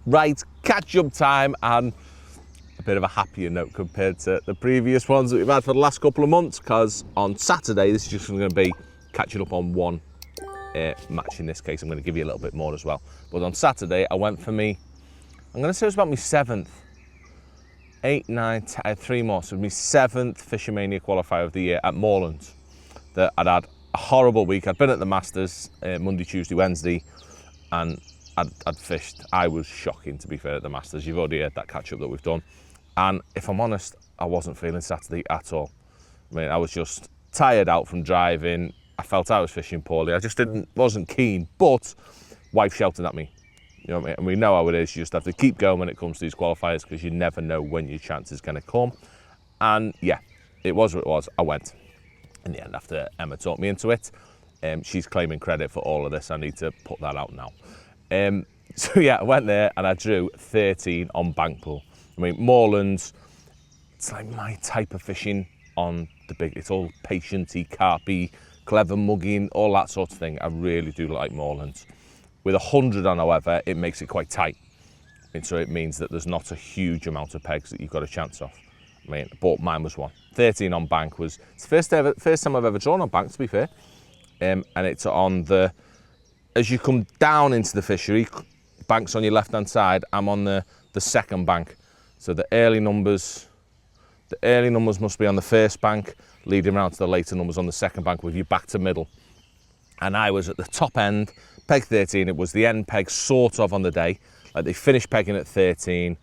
Right, catch-up time, and a bit of a happier note compared to the previous ones that we've had for the last couple of months, because on Saturday, this is just going to be catching up on one match in this case. I'm going to give you a little bit more as well. But on Saturday, I went for I'm going to say it was about my 7th, 8, 9, 10, 3 more, so my 7th Fishermania qualifier of the year at Moorlands. That I'd had a horrible week. I'd been at the Masters Monday, Tuesday, Wednesday, and I'd fished. I was shocking, to be fair, at the Masters. You've already heard that catch-up that we've done. And if I'm honest, I wasn't feeling Saturday at all. I mean, I was just tired out from driving. I felt I was fishing poorly. I just wasn't keen, but wife shouted at me. You know what I mean? And we know how it is. You just have to keep going when it comes to these qualifiers, because you never know when your chance is going to come. And yeah, it was what it was. I went. In the end, after Emma talked me into it, she's claiming credit for all of this. I need to put that out now. So yeah, I went there and I drew 13 on bank pool. I mean, Moorlands, it's like my type of fishing on the big, it's all patiency, carpy, clever mugging, all that sort of thing. I really do like Moorlands. With 100 on, however, it makes it quite tight. And so it means that there's not a huge amount of pegs that you've got a chance of. I mean, but mine was one. 13 on bank it's the first time I've ever drawn on bank, to be fair. And it's on as you come down into the fishery, bank's on your left-hand side, I'm on the second bank. So the early numbers must be on the first bank, leading around to the later numbers on the second bank with you back to middle. And I was at the top end, peg 13, it was the end peg sort of on the day. Like they finished pegging at 13,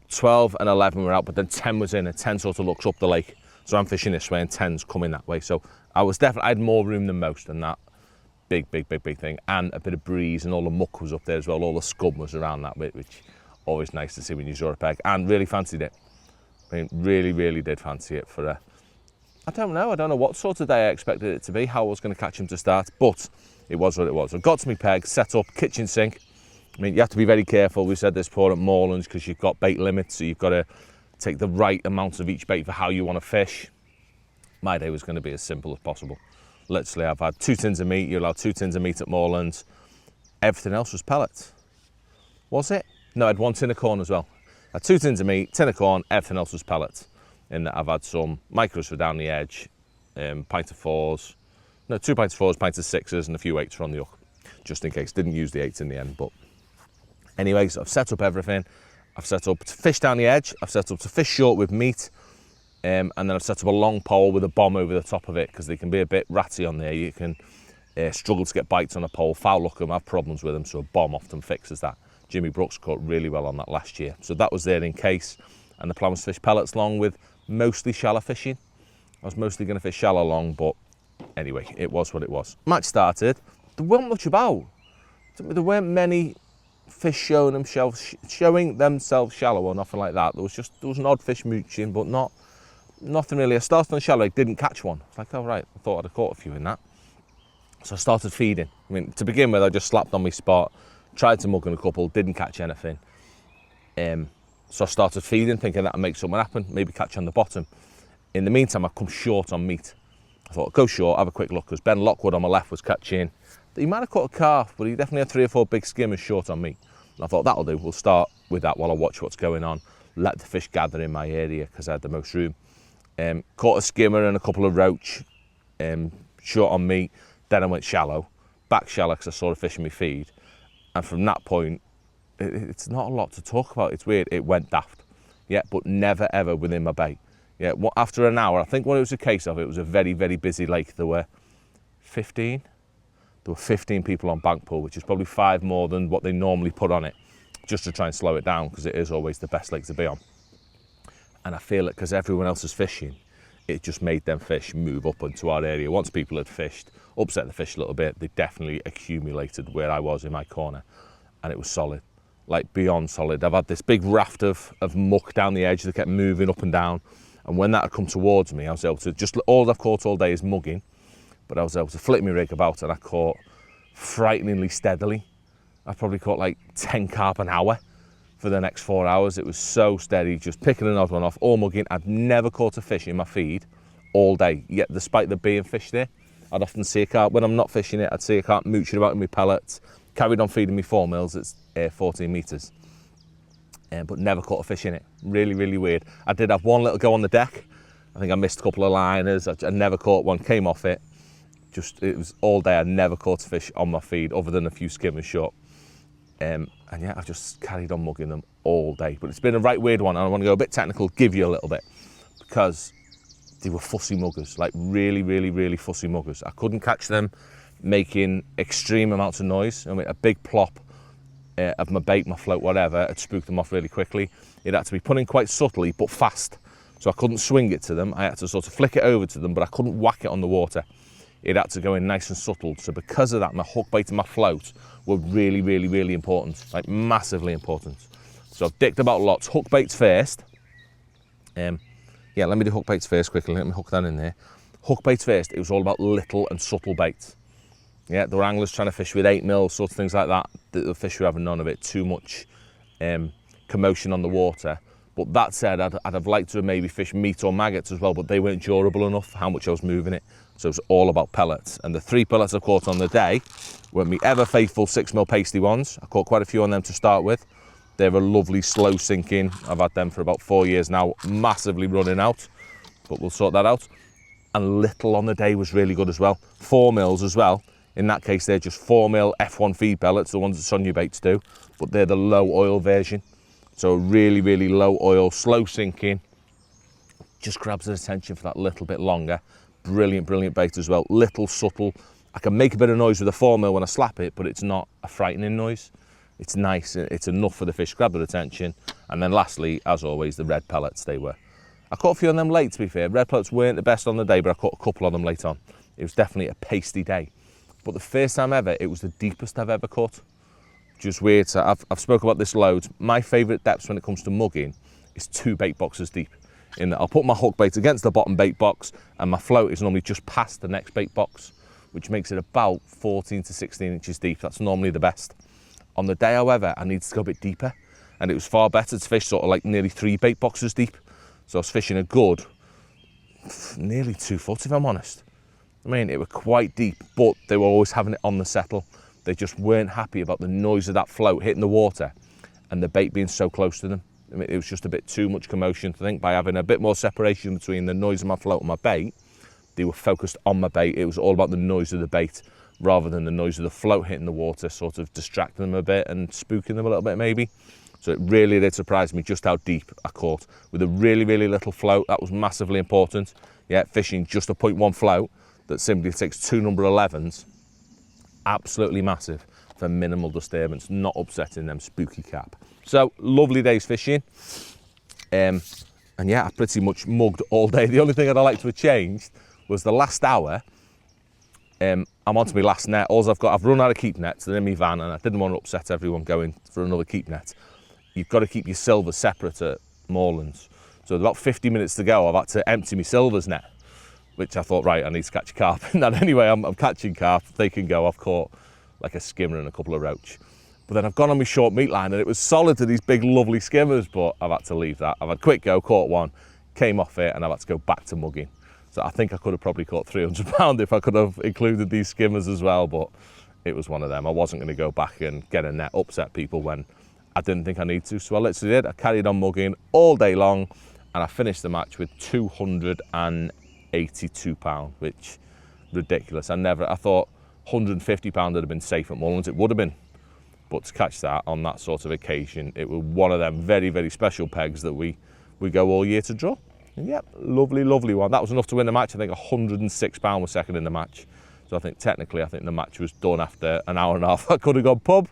12 and 11 were out, but then 10 was in, and 10 sort of looks up the lake. So I'm fishing this way and 10's coming that way. So I had more room than most in that big thing, and a bit of breeze, and all the muck was up there as well. All the scum was around that bit, which always nice to see when you draw a peg, and really fancied it. I mean, really did fancy it for I don't know what sort of day I expected it to be, how I was going to catch him to start, but it was what it was. I got to my peg, set up, kitchen sink. I mean, you have to be very careful. We said this before at Moorlands, because you've got bait limits, so you've got to take the right amount of each bait for how you want to fish. My day was going to be as simple as possible. Literally, I've had 2 tins of meat. You're allowed 2 tins of meat at Moorlands. Everything else was pellets. Was it? No, I had 1 tin of corn as well. I had 2 tins of meat, tin of corn, everything else was pellets. In that I've had some micros for down the edge, pint of 4s, no, 2 pints of 4s, pints of 6s, and a few 8s for on the hook, just in case. Didn't use the 8s in the end, but anyway, so I've set up everything. I've set up to fish down the edge. I've set up to fish short with meat. And then I've set up a long pole with a bomb over the top of it, because they can be a bit ratty on there. You can struggle to get bites on a pole, foul hook them, have problems with them, so a bomb often fixes that. Jimmy Brooks caught really well on that last year. So that was there in case. And the plan was to fish pellets long with mostly shallow fishing. I was mostly going to fish shallow long, but anyway, it was what it was. Match started. There weren't much about. There weren't many fish showing themselves shallow or nothing like that. There was an odd fish mooching, but nothing really. I started on shallow, I didn't catch one. It's like, oh right, I thought I'd have caught a few in that. So I started feeding. I mean, to begin with, I just slapped on my spot, tried to mug in a couple, didn't catch anything. So I started feeding, thinking that'd make something happen, maybe catch on the bottom. In the meantime, I come short on meat. I thought, go short, have a quick look, because Ben Lockwood on my left was catching. He might have caught a carp, but he definitely had 3 or 4 big skimmers short on meat. And I thought, that'll do, we'll start with that while I watch what's going on, let the fish gather in my area, because I had the most room. Caught a skimmer and a couple of roach, short on meat. Then I went shallow, back shallow, because I saw the fish in my feed. And from that point, it's not a lot to talk about. It's weird, it went daft. Yeah, but never ever within my bait. Yeah, after an hour, I think what it was a case of, it was a very busy lake. There were 15 people on bank pool, which is probably 5 more than what they normally put on it, just to try and slow it down, because it is always the best lake to be on. And I feel it, because everyone else is fishing, it just made them fish move up into our area. Once people had fished, upset the fish a little bit, they definitely accumulated where I was in my corner, and it was solid, like beyond solid. I've had this big raft of muck down the edge that kept moving up and down, and when that had come towards me, I was able to, just all I've caught all day is mugging, but I was able to flick my rig about, and I caught frighteningly steadily. I probably caught like 10 carp an hour for the next 4 hours. It was so steady, just picking an odd one off, all mugging. I'd never caught a fish in my feed all day, yet despite there being fish there, I'd often see a carp. When I'm not fishing it, I'd see a carp mooching about in my pellets, Carried on feeding me 4 mils at 14 metres, but never caught a fish in it. Really, really weird. I did have one little go on the deck. I think I missed a couple of liners. I never caught one, came off it. It was all day. I never caught a fish on my feed other than a few skimmers short. And yeah, I just carried on mugging them all day. But it's been a right weird one, and I want to go a bit technical, give you a little bit, because they were fussy muggers, like really, really, really fussy muggers. I couldn't catch them making extreme amounts of noise. I mean, a big plop of my bait, my float, whatever, it spooked them off really quickly. It had to be put in quite subtly, but fast. So I couldn't swing it to them. I had to sort of flick it over to them, but I couldn't whack it on the water. It had to go in nice and subtle. So because of that, my hook bait and my float were really, really, really important, like massively important. So I've dicked about lots. Hook baits first. Yeah, let me do hook baits first quickly. Let me hook that in there. Hook baits first, it was all about little and subtle baits. Yeah, there were anglers trying to fish with 8 mils, sorts of things like that. The fish were having none of it, too much commotion on the water. But that said, I'd have liked to have maybe fished meat or maggots as well, but they weren't durable enough, how much I was moving it. So it was all about pellets. And the 3 pellets I caught on the day were my ever faithful 6 mil pasty ones. I caught quite a few on them to start with. They're a lovely slow sinking. I've had them for about 4 years now, massively running out, but we'll sort that out. And little on the day was really good as well. 4 mils as well. In that case, they're just 4 mil F1 feed pellets, the ones that Sonia Baits do, but they're the low oil version. So really, really low oil, slow sinking, just grabs their attention for that little bit longer. Brilliant, brilliant bait as well. Little, subtle. I can make a bit of noise with a 4 mil when I slap it, but it's not a frightening noise. It's nice, it's enough for the fish to grab their attention. And then lastly, as always, the red pellets, they were. I caught a few of them late, to be fair. Red pellets weren't the best on the day, but I caught a couple of them late on. It was definitely a pasty day. But the first time ever, it was the deepest I've ever caught. Just weird. So I've spoken about this loads. My favourite depths when it comes to mugging is 2 bait boxes deep. In that I'll put my hook bait against the bottom bait box, and my float is normally just past the next bait box, which makes it about 14 to 16 inches deep. That's normally the best. On the day, however, I needed to go a bit deeper, and it was far better to fish sort of like nearly 3 bait boxes deep. So I was fishing a good, nearly 2 foot if I'm honest. I mean, it were quite deep, but they were always having it on the settle. They just weren't happy about the noise of that float hitting the water and the bait being so close to them. I mean, it was just a bit too much commotion. I think by having a bit more separation between the noise of my float and my bait, they were focused on my bait. It was all about the noise of the bait rather than the noise of the float hitting the water, sort of distracting them a bit and spooking them a little bit maybe. So it really did surprise me just how deep I caught. With a really, really little float, that was massively important. Yeah, fishing just a 0.1 float that simply takes 2 number 11s, absolutely massive for minimal disturbance, not upsetting them spooky cap. So lovely days fishing, and yeah, I pretty much mugged all day. The only thing I'd like to have changed was the last hour. I'm onto my last net. All I've run out of keep nets. They're in my van, and I didn't want to upset everyone going for another keep net. You've got to keep your silver separate at Moorlands. So about 50 minutes to go, I've had to empty my silvers net, which I thought, right, I need to catch carp. And anyway, I'm catching carp. They can go. I've caught like a skimmer and a couple of roach. But then I've gone on my short meat line, and it was solid to these big, lovely skimmers, but I've had to leave that. I've had a quick go, caught one, came off it, and I've had to go back to mugging. So I think I could have probably caught 300 pounds if I could have included these skimmers as well, but it was one of them. I wasn't going to go back and get a net, upset people when I didn't think I need to. So I literally did. I carried on mugging all day long, and I finished the match with £282, which ridiculous. I thought £150 would have been safe at Mullins. It would have been. But to catch that on that sort of occasion, it was one of them very, very special pegs that we go all year to draw. And yeah, lovely, lovely one. That was enough to win the match. I think £106 was second in the match. So I think technically, the match was done after an hour and a half. I could have gone pub,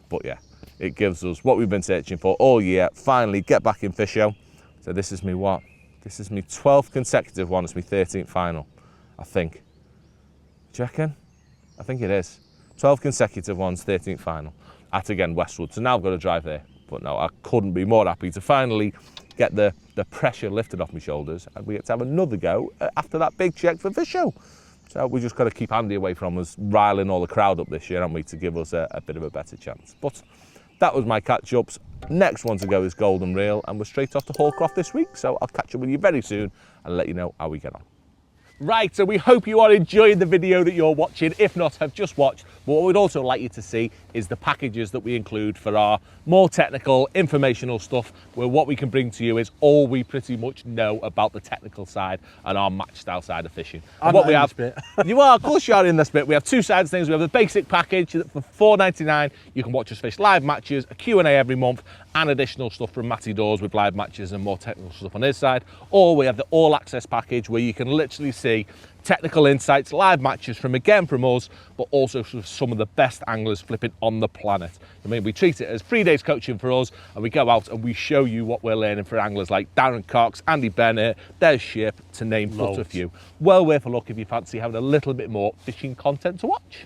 but yeah, it gives us what we've been searching for all year. Finally, get back in fish show. So this is me what? This is me 12th consecutive one. It's my 13th final, I think. Do you reckon? I think it is. 12 consecutive ones, 13th final. At again Westwood. So now I've got to drive there. But no, I couldn't be more happy to finally get the pressure lifted off my shoulders, and we get to have another go after that big check for fish show. So we just got to keep Andy away from us riling all the crowd up this year, haven't we, to give us a bit of a better chance. But that was my catch-ups. Next one to go is Golden Reel, and we're straight off to Hallcroft this week. So I'll catch up with you very soon and let you know how we get on. Right, so we hope you are enjoying the video that you're watching. If not, have just watched. But what we'd also like you to see is the packages that we include for our more technical, informational stuff, where what we can bring to you is all we pretty much know about the technical side and our match style side of fishing. I'm what not we in have, this bit. you are, of course you are in this bit. We have two sides of things. We have the basic package that for $4.99, you can watch us fish live matches, a Q&A every month, and additional stuff from Matty Dawes with live matches and more technical stuff on his side. Or we have the all access package where you can literally see technical insights, live matches from us, but also some of the best anglers flipping on the planet. I mean, we treat it as 3 days coaching for us, and we go out and we show you what we're learning for anglers like Darren Cox, Andy Bennett, Des Ship, to name but a few. Well worth a look if you fancy having a little bit more fishing content to watch.